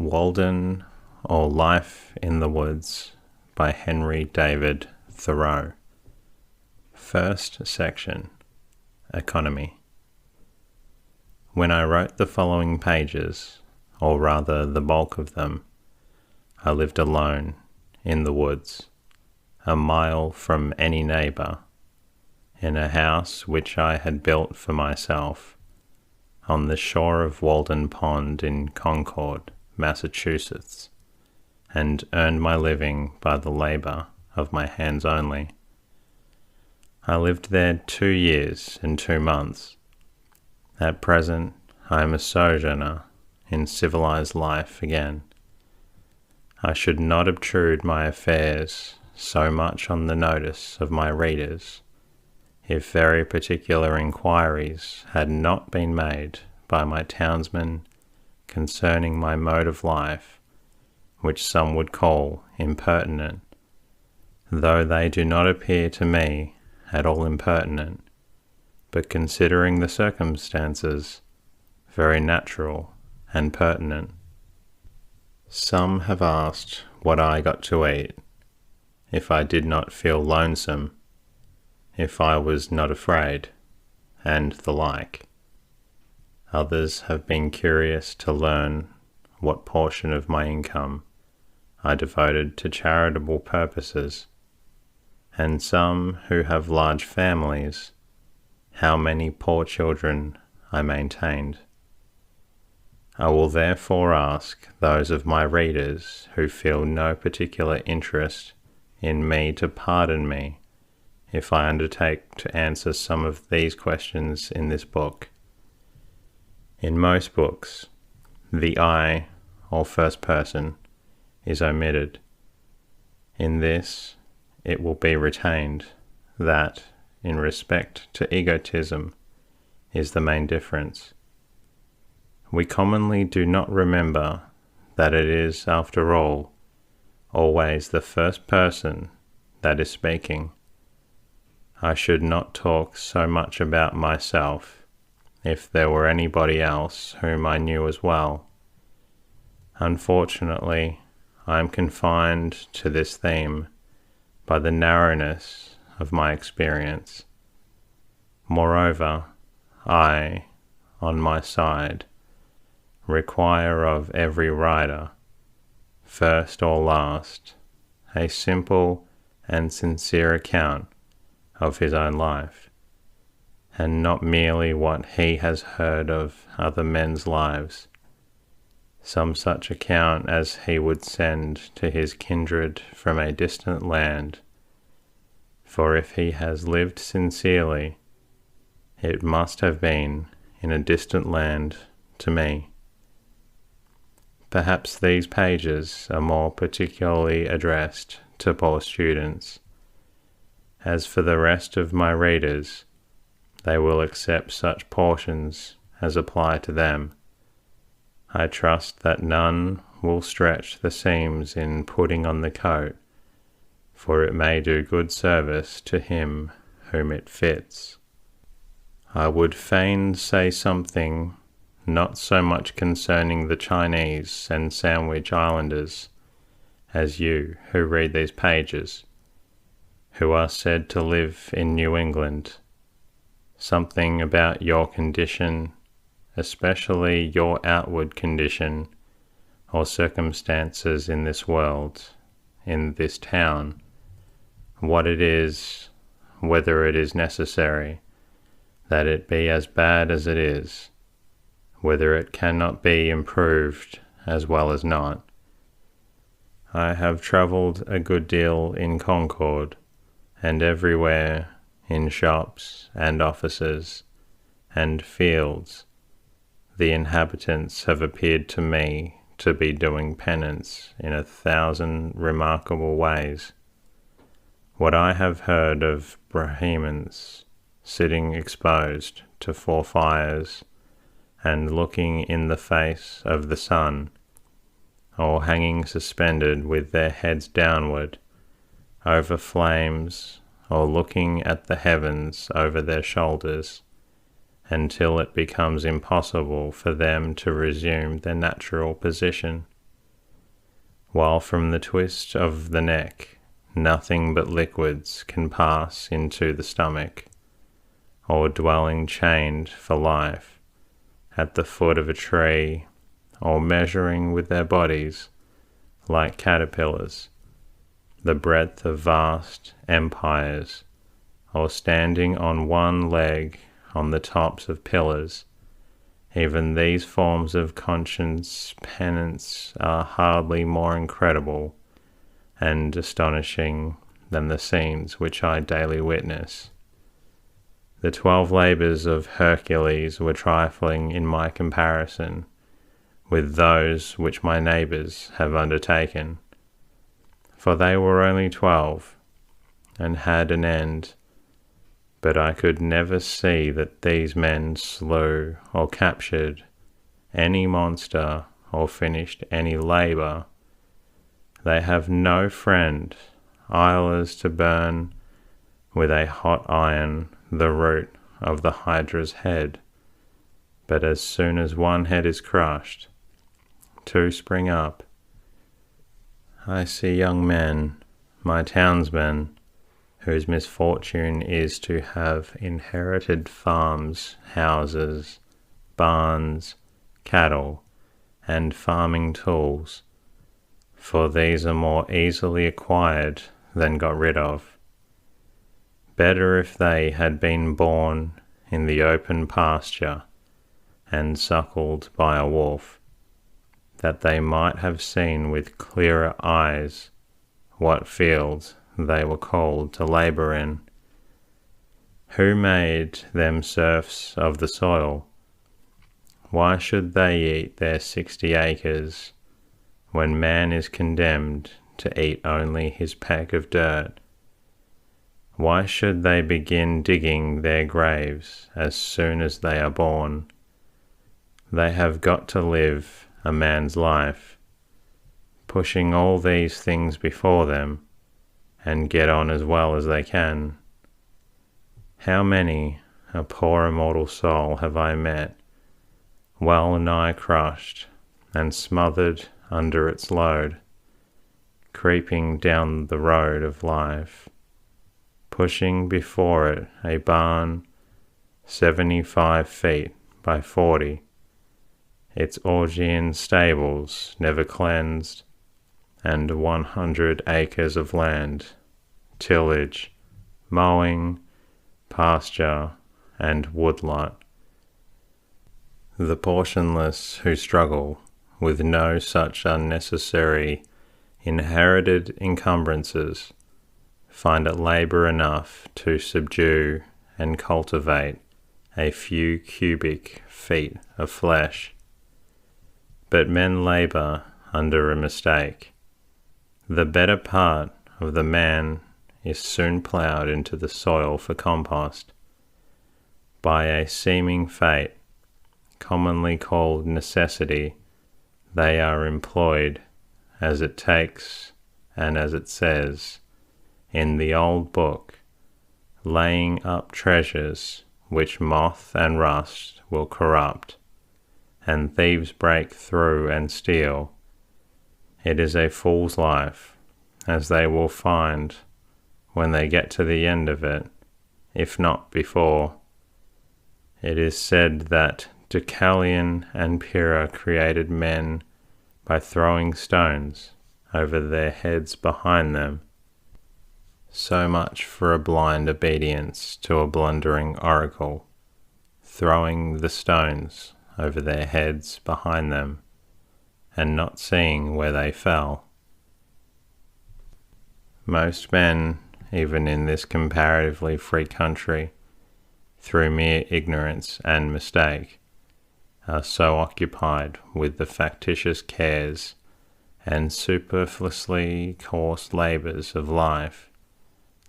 Walden, or Life in the Woods by Henry David Thoreau. First section, Economy. When I wrote the following pages, or rather the bulk of them, I lived alone in the woods, a mile from any neighbour, in a house which I had built for myself, on the shore of Walden Pond in Concord, Massachusetts, and earned my living by the labour of my hands only. I lived there 2 years and 2 months. At present, I am a sojourner in civilized life again. I should not obtrude my affairs so much on the notice of my readers, if very particular inquiries had not been made by my townsmen concerning my mode of life, which some would call impertinent, though they do not appear to me at all impertinent, but considering the circumstances, very natural and pertinent. Some have asked what I got to eat, if I did not feel lonesome, if I was not afraid, and the like. Others have been curious to learn what portion of my income I devoted to charitable purposes, and some who have large families, how many poor children I maintained. I will therefore ask those of my readers who feel no particular interest in me to pardon me if I undertake to answer some of these questions in this book. In most books, the I, or first person, is omitted. In this, it will be retained that, in respect to egotism, is the main difference. We commonly do not remember that it is, after all, always the first person that is speaking. I should not talk so much about myself if there were anybody else whom I knew as well. Unfortunately, I am confined to this theme by the narrowness of my experience. Moreover, I, on my side, require of every writer, first or last, a simple and sincere account of his own life, and not merely what he has heard of other men's lives, some such account as he would send to his kindred from a distant land, for if he has lived sincerely, it must have been in a distant land to me. Perhaps these pages are more particularly addressed to poor students. As for the rest of my readers, they will accept such portions as apply to them. I trust that none will stretch the seams in putting on the coat, for it may do good service to him whom it fits. I would fain say something not so much concerning the Chinese and Sandwich Islanders as you who read these pages, who are said to live in New England. Something about your condition, especially your outward condition or circumstances in this world, in this town, what it is, whether it is necessary that it be as bad as it is, whether it cannot be improved as well as not. I have travelled a good deal in Concord, and everywhere, in shops and offices and fields, the inhabitants have appeared to me to be doing penance in 1,000 remarkable ways. What I have heard of Brahmins sitting exposed to 4 fires and looking in the face of the sun, or hanging suspended with their heads downward over flames, or looking at the heavens over their shoulders, until it becomes impossible for them to resume their natural position. while from the twist of the neck nothing but liquids can pass into the stomach, or dwelling chained for life at the foot of a tree, or measuring with their bodies, like caterpillars, the breadth of vast empires, or standing on one leg on the tops of pillars, even these forms of conscience penance are hardly more incredible and astonishing than the scenes which I daily witness. The 12 labours of Hercules were trifling in my comparison with those which my neighbours have undertaken, for they were only 12, and had an end. But I could never see that these men slew or captured any monster or finished any labour. They have no friend, islers to burn with a hot iron the root of the Hydra's head. But as soon as one head is crushed, two spring up. I see young men, my townsmen, whose misfortune is to have inherited farms, houses, barns, cattle, and farming tools, for these are more easily acquired than got rid of. Better if they had been born in the open pasture and suckled by a wolf, that they might have seen with clearer eyes what fields they were called to labour in. Who made them serfs of the soil? Why should they eat their 60 acres, when man is condemned to eat only his peck of dirt? Why should they begin digging their graves as soon as they are born? They have got to live a man's life, pushing all these things before them, and get on as well as they can. How many a poor immortal soul have I met, well nigh crushed and smothered under its load, creeping down the road of life, pushing before it a barn 75 feet by 40, its Augean stables never cleansed, and 100 acres of land, tillage, mowing, pasture, and woodlot. The portionless who struggle with no such unnecessary inherited encumbrances find it labour enough to subdue and cultivate a few cubic feet of flesh. But men labour under a mistake. The better part of the man is soon ploughed into the soil for compost. By a seeming fate, commonly called necessity, they are employed, as it takes and as it says in the old book, laying up treasures which moth and rust will corrupt, and thieves break through and steal. It is a fool's life, as they will find when they get to the end of it, if not before. It is said that Deucalion and Pyrrha created men by throwing stones over their heads behind them. So much for a blind obedience to a blundering oracle, throwing the stones over their heads behind them, and not seeing where they fell. Most men, even in this comparatively free country, through mere ignorance and mistake, are so occupied with the factitious cares and superfluously coarse labours of life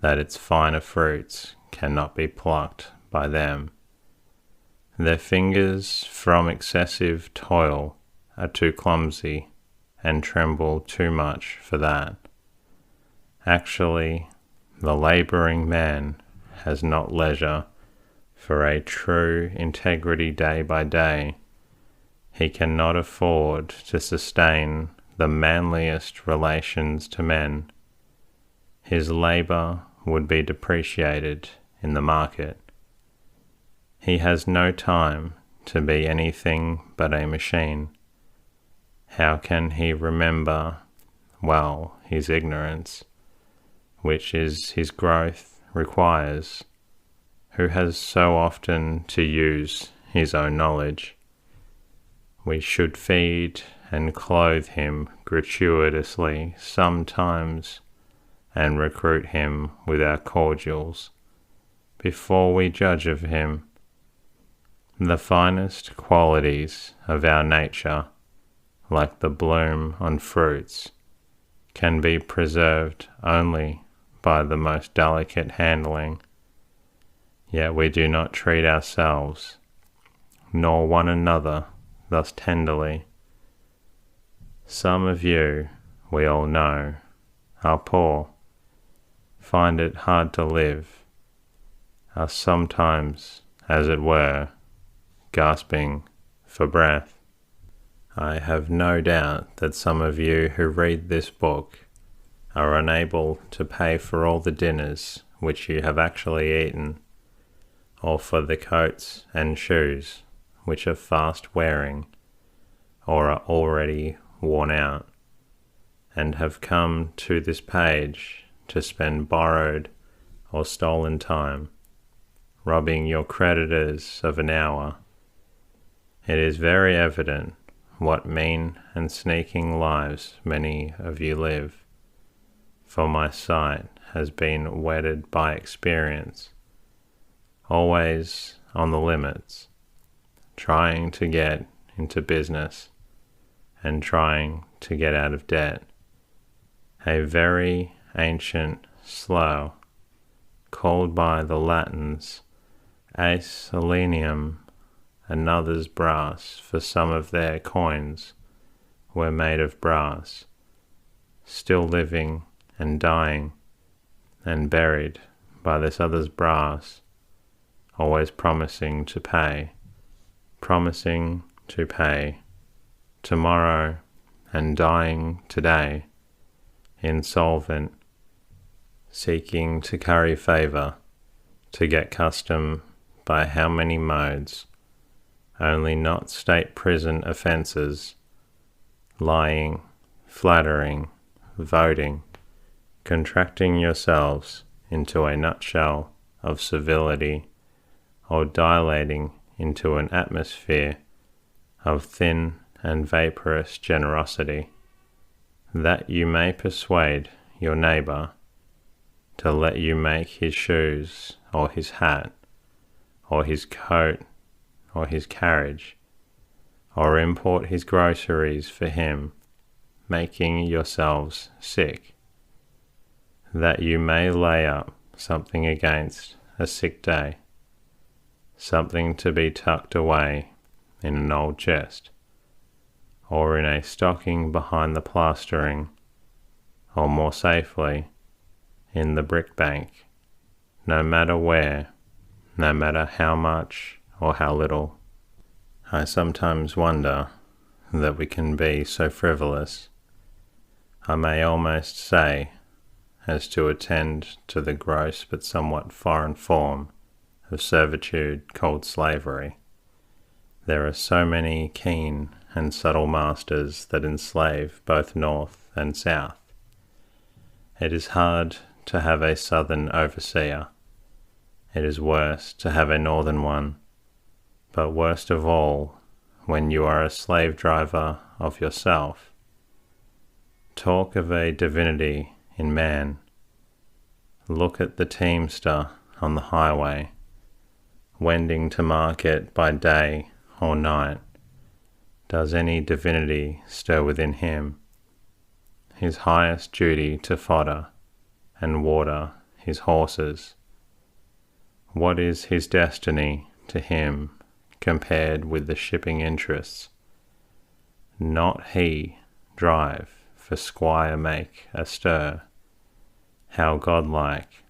that its finer fruits cannot be plucked by them. Their fingers from excessive toil are too clumsy and tremble too much for that. Actually, the labouring man has not leisure for a true integrity day by day. He cannot afford to sustain the manliest relations to men, his labour would be depreciated in the market. He has no time to be anything but a machine. How can he remember well his ignorance, which is his growth requires, who has so often to use his own knowledge? We should feed and clothe him gratuitously sometimes, and recruit him with our cordials before we judge of him. The finest qualities of our nature, like the bloom on fruits, can be preserved only by the most delicate handling. Yet we do not treat ourselves, nor one another, thus tenderly. Some of you, we all know, are poor, find it hard to live, are sometimes, as it were, gasping for breath. I have no doubt that some of you who read this book are unable to pay for all the dinners which you have actually eaten, or for the coats and shoes which are fast wearing, or are already worn out, and have come to this page to spend borrowed or stolen time, robbing your creditors of an hour. It is very evident what mean and sneaking lives many of you live, for my sight has been whetted by experience, always on the limits, trying to get into business and trying to get out of debt. A very ancient slough, called by the Latins 𝐴 another's brass, for some of their coins were made of brass, still living and dying, and buried by this other's brass, always promising to pay, tomorrow, and dying today, insolvent, seeking to curry favour, to get custom by how many modes, only not state prison offences, lying, flattering, voting, contracting yourselves into a nutshell of civility, or dilating into an atmosphere of thin and vaporous generosity, that you may persuade your neighbour to let you make his shoes, or his hat, or his coat, or his carriage, or import his groceries for him, making yourselves sick, that you may lay up something against a sick day, something to be tucked away in an old chest, or in a stocking behind the plastering, or more safely, in the brick bank, no matter where, no matter how much or how little. I sometimes wonder that we can be so frivolous, I may almost say, as to attend to the gross but somewhat foreign form of servitude called slavery. There are so many keen and subtle masters that enslave both North and South. It is hard to have a southern overseer. It is worse to have a northern one, but worst of all when you are a slave driver of yourself. Talk of a divinity in man. Look at the teamster on the highway, wending to market by day or night. Does any divinity stir within him? His highest duty to fodder and water his horses. What is his destiny to him compared with the shipping interests? Not he drive for squire make a stir. How godlike,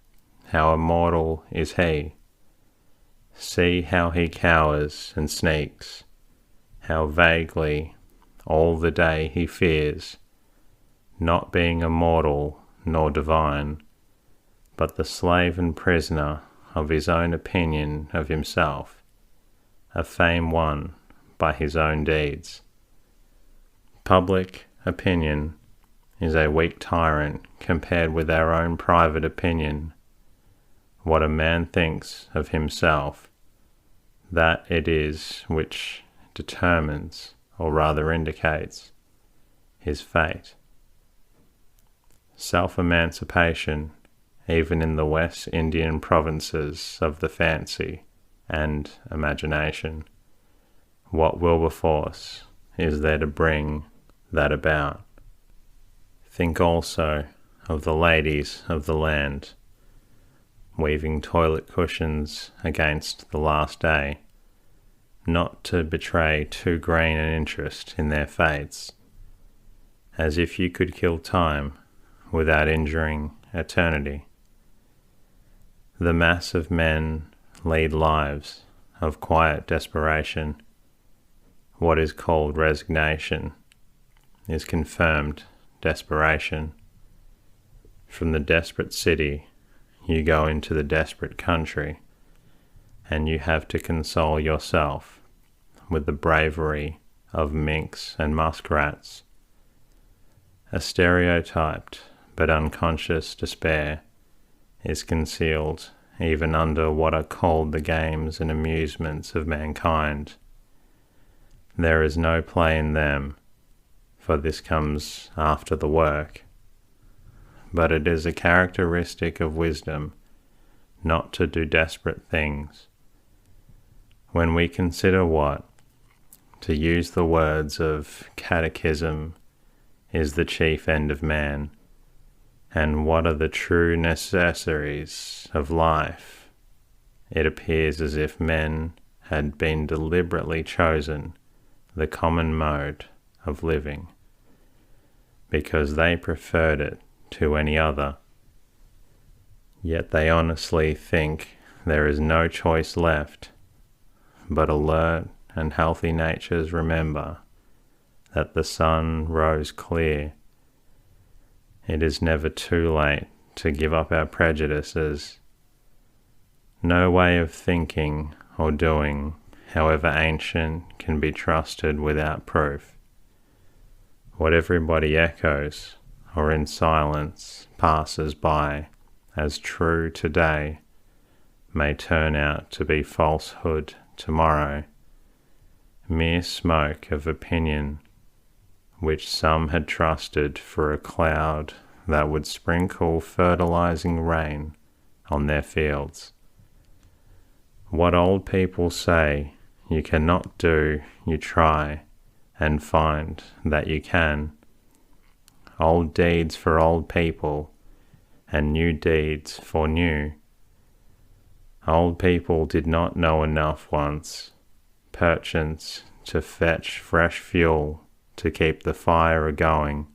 how immortal is he! See how he cowers and sneaks, how vaguely all the day he fears not being immortal nor divine, but the slave and prisoner of his own opinion of himself, a fame won by his own deeds. Public opinion is a weak tyrant compared with our own private opinion. What a man thinks of himself, that it is which determines, or rather indicates, his fate. Self-emancipation, even in the West Indian provinces of the fancy and imagination, what Wilberforce is there to bring that about? Think also of the ladies of the land, weaving toilet cushions against the last day, not to betray too green an interest in their fates, as if you could kill time without injuring eternity. The mass of men lead lives of quiet desperation. What is called resignation is confirmed desperation. From the desperate city, you go into the desperate country, and you have to console yourself with the bravery of minks and muskrats. A stereotyped but unconscious despair is concealed even under what are called the games and amusements of mankind. There is no play in them, for this comes after the work. But it is a characteristic of wisdom not to do desperate things. When we consider what, to use the words of catechism, is the chief end of man, and what are the true necessaries of life, it appears as if men had been deliberately chosen the common mode of living, because they preferred it to any other. Yet they honestly think there is no choice left, but alert and healthy natures remember that the sun rose clear. It is never too late to give up our prejudices. No way of thinking or doing, however ancient, can be trusted without proof. What everybody echoes, or in silence passes by as true today, may turn out to be falsehood tomorrow, mere smoke of opinion, which some had trusted for a cloud that would sprinkle fertilizing rain on their fields. What old people say you cannot do, you try, and find that you can. Old deeds for old people, and new deeds for new. Old people did not know enough once, perchance, to fetch fresh fuel to keep the fire a-going.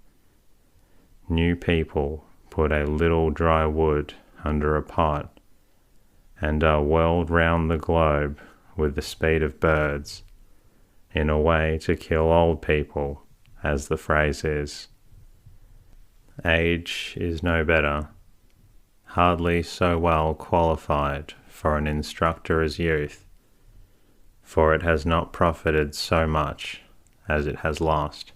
New people put a little dry wood under a pot, and are whirled round the globe with the speed of birds, in a way to kill old people, as the phrase is. Age is no better, hardly so well qualified for an instructor as youth, for it has not profited so much as it has lost.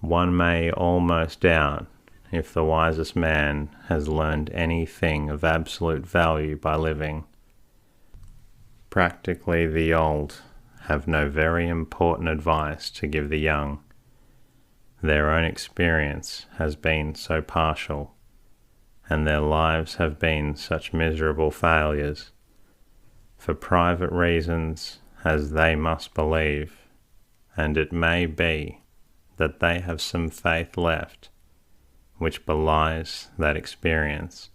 One may almost doubt if the wisest man has learned anything of absolute value by living. Practically the old have no very important advice to give the young. Their own experience has been so partial, and their lives have been such miserable failures, for private reasons as they must believe, and it may be that they have some faith left which belies that experience,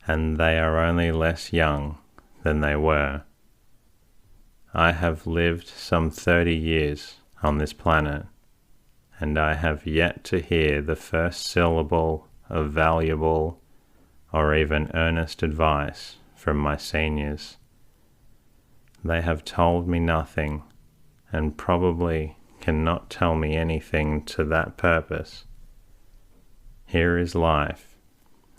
and they are only less young than they were. I have lived some 30 years on this planet, and I have yet to hear the first syllable of valuable or even earnest advice from my seniors. They have told me nothing, and probably cannot tell me anything to that purpose. Here is life,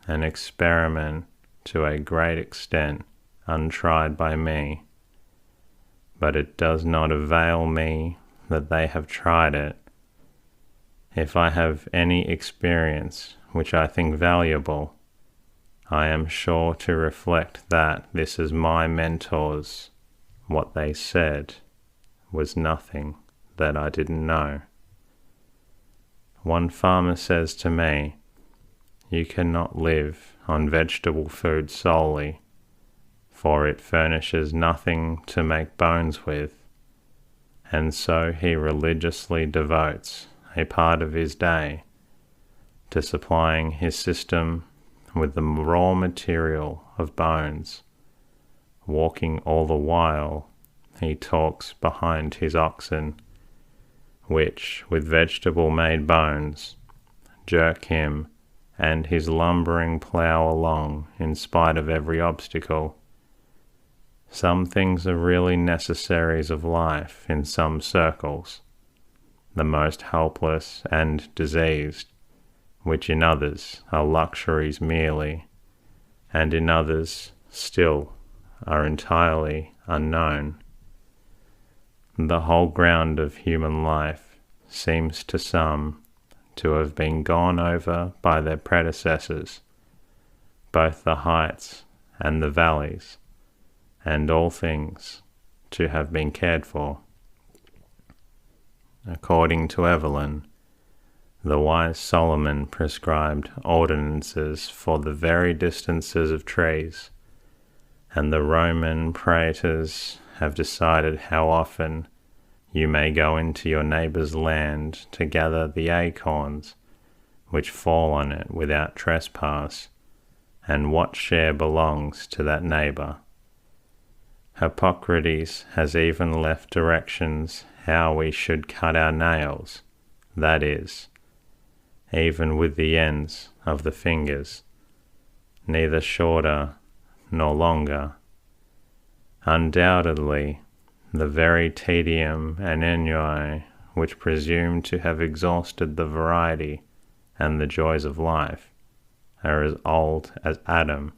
an experiment to a great extent untried by me, but it does not avail me that they have tried it. If I have any experience which I think valuable, I am sure to reflect that this is my mentors. What they said was nothing that I didn't know. One farmer says to me, "You cannot live on vegetable food solely, for it furnishes nothing to make bones with," and so he religiously devotes a part of his day to supplying his system with the raw material of bones, walking all the while he talks behind his oxen, which with vegetable-made bones jerk him and his lumbering plough along in spite of every obstacle. Some things are really necessaries of life in some circles, the most helpless and diseased, which in others are luxuries merely, and in others still are entirely unknown. The whole ground of human life seems to some to have been gone over by their predecessors, both the heights and the valleys, and all things to have been cared for. According to Evelyn, the wise Solomon prescribed ordinances for the very distances of trees, and the Roman praetors have decided how often you may go into your neighbour's land to gather the acorns which fall on it without trespass, and what share belongs to that neighbour. Hippocrates has even left directions how we should cut our nails, that is, even with the ends of the fingers, neither shorter nor longer. Undoubtedly, the very tedium and ennui which presume to have exhausted the variety and the joys of life are as old as Adam.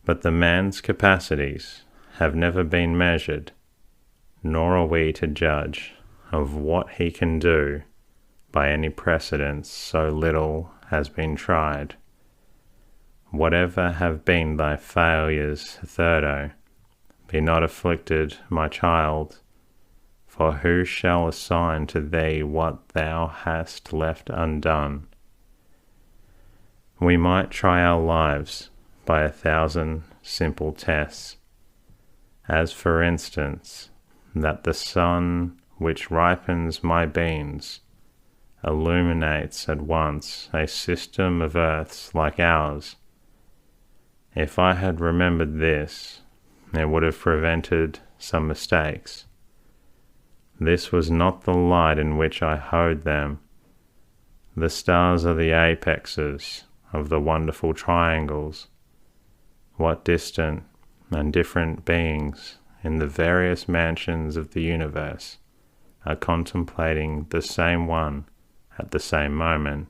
But the man's capacities have never been measured, nor are we to judge of what he can do by any precedents so little has been tried. Whatever have been thy failures, Thurdo, be not afflicted, my child, for who shall assign to thee what thou hast left undone? We might try our lives by 1,000 simple tests, as for instance, that the sun which ripens my beans illuminates at once a system of earths like ours. If I had remembered this, it would have prevented some mistakes. This was not the light in which I hoed them. The stars are the apexes of the wonderful triangles. What distant and different beings in the various mansions of the universe are contemplating the same one at the same moment.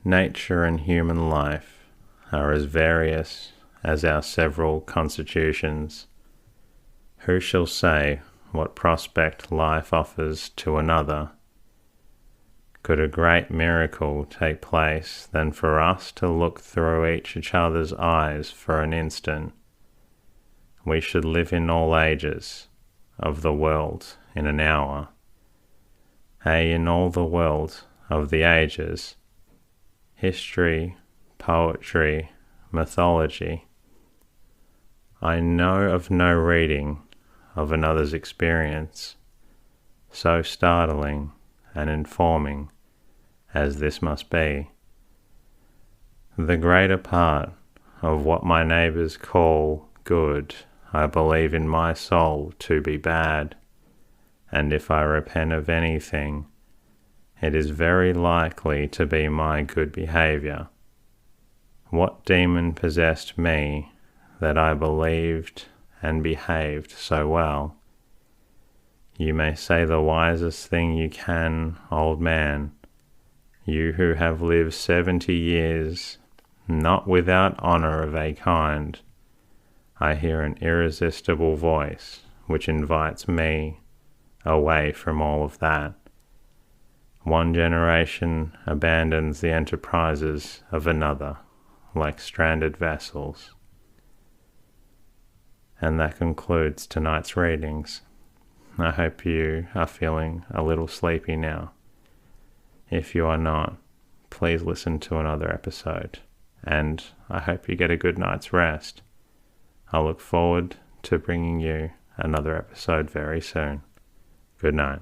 Nature and human life are as various as our several constitutions. Who shall say what prospect life offers to another? Could a great miracle take place than for us to look through each other's eyes for an instant? We should live in all ages of the world in an hour, in all the world of the ages, history, poetry, mythology. I know of no reading of another's experience so startling and informing as this must be. The greater part of what my neighbours call good, I believe in my soul to be bad, and if I repent of anything, it is very likely to be my good behaviour. What demon possessed me that I believed and behaved so well? You may say the wisest thing you can, old man, you who have lived 70 years, not without honour of a kind. I hear an irresistible voice which invites me away from all of that. One generation abandons the enterprises of another like stranded vessels. And that concludes tonight's readings. I hope you are feeling a little sleepy now. If you are not, please listen to another episode, and I hope you get a good night's rest. I look forward to bringing you another episode very soon. Good night.